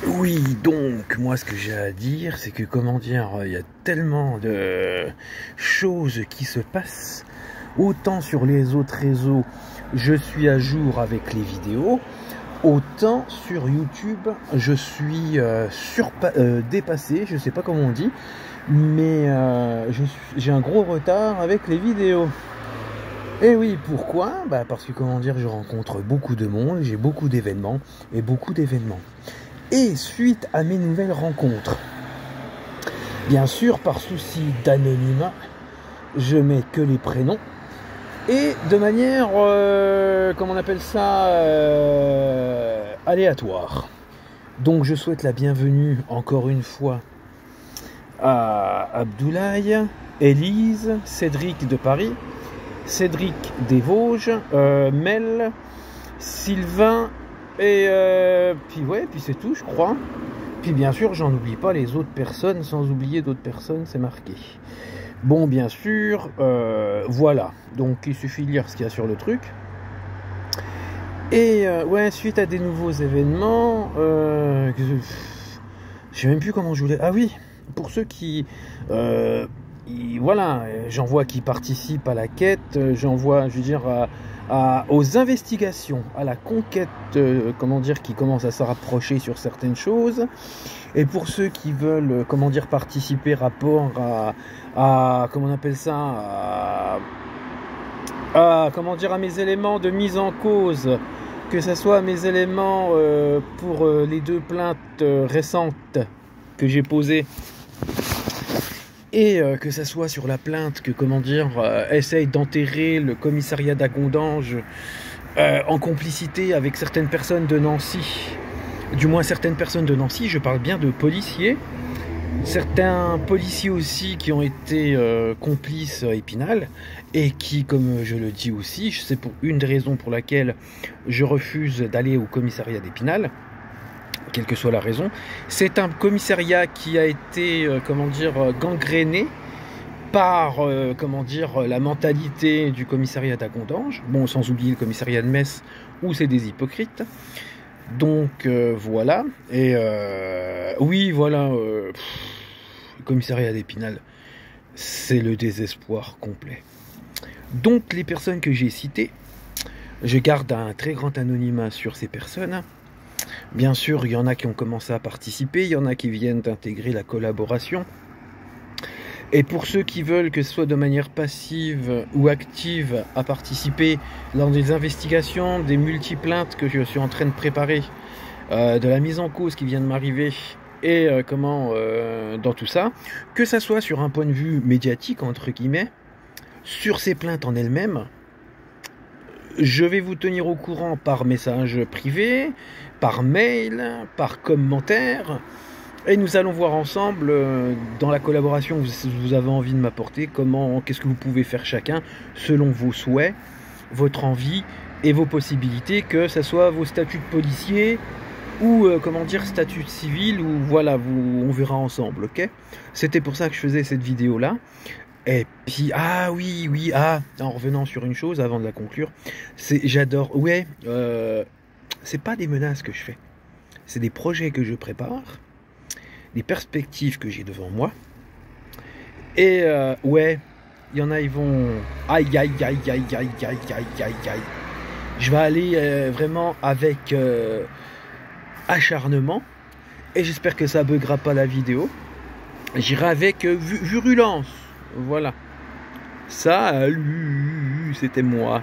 Oui, donc, moi, ce que j'ai à dire, c'est que, comment dire, il y a tellement de choses qui se passent. Autant sur les autres réseaux, je suis à jour avec les vidéos, autant sur YouTube, je suis dépassé, je sais pas comment on dit, mais j'ai un gros retard avec les vidéos. Et oui, pourquoi? Bah parce que, comment dire, je rencontre beaucoup de monde, j'ai beaucoup d'événements et beaucoup d'événements. Et suite à mes nouvelles rencontres, bien sûr, par souci d'anonymat, je mets que les prénoms et de manière, comment on appelle ça, aléatoire. Donc je souhaite la bienvenue encore une fois à Abdoulaye, Élise, Cédric de Paris, Cédric des Vosges, Mel, Sylvain, et puis ouais, puis c'est tout, je crois. Puis bien sûr, j'en oublie pas les autres personnes, sans oublier d'autres personnes, c'est marqué. Bon, bien sûr, voilà. Donc il suffit de lire ce qu'il y a sur le truc. Et ouais, suite à des nouveaux événements, je sais même plus comment je voulais. Ah oui, pour ceux qui, voilà, j'en vois qui participent à la quête, j'en vois, je veux dire, aux investigations, à la conquête, comment dire, qui commence à se rapprocher sur certaines choses. Et pour ceux qui veulent, comment dire, participer rapport comment on appelle ça, comment dire, à mes éléments de mise en cause, que ce soit mes éléments pour les deux plaintes récentes que j'ai posées, et que ça soit sur la plainte que, comment dire, essaye d'enterrer le commissariat d'Agondange en complicité avec certaines personnes de Nancy, du moins certaines personnes de Nancy, je parle bien de policiers, certains policiers aussi qui ont été complices à Épinal, et qui, comme je le dis aussi, c'est pour une des raisons pour laquelle je refuse d'aller au commissariat d'Épinal, quelle que soit la raison. C'est un commissariat qui a été, comment dire, gangréné par, comment dire, la mentalité du commissariat d'Agondange, bon, sans oublier le commissariat de Metz, où c'est des hypocrites. Donc, voilà. Et oui, voilà, le commissariat d'Épinal, c'est le désespoir complet. Donc, les personnes que j'ai citées, je garde un très grand anonymat sur ces personnes. Bien sûr, il y en a qui ont commencé à participer, il y en a qui viennent d'intégrer la collaboration. Et pour ceux qui veulent, que ce soit de manière passive ou active, à participer dans des investigations, des multi-plaintes que je suis en train de préparer, de la mise en cause qui vient de m'arriver, et dans tout ça, que ça soit sur un point de vue médiatique, entre guillemets, sur ces plaintes en elles-mêmes, je vais vous tenir au courant par message privé, par mail, par commentaire, et nous allons voir ensemble, dans la collaboration que vous avez envie de m'apporter, qu'est-ce que vous pouvez faire chacun, selon vos souhaits, votre envie et vos possibilités, que ce soit vos statuts de policier, ou comment dire, statut civil, ou voilà, on verra ensemble, ok? C'était pour ça que je faisais cette vidéo-là. Et puis, ah oui, en revenant sur une chose avant de la conclure, j'adore, ouais, c'est pas des menaces que je fais, c'est des projets que je prépare, des perspectives que j'ai devant moi, et ouais, il y en a, ils vont, aïe, aïe, aïe, aïe, aïe, aïe, aïe, aïe, aïe, je vais aller vraiment avec acharnement, et j'espère que ça buggera pas la vidéo, j'irai avec virulence. Voilà. Salut, c'était moi.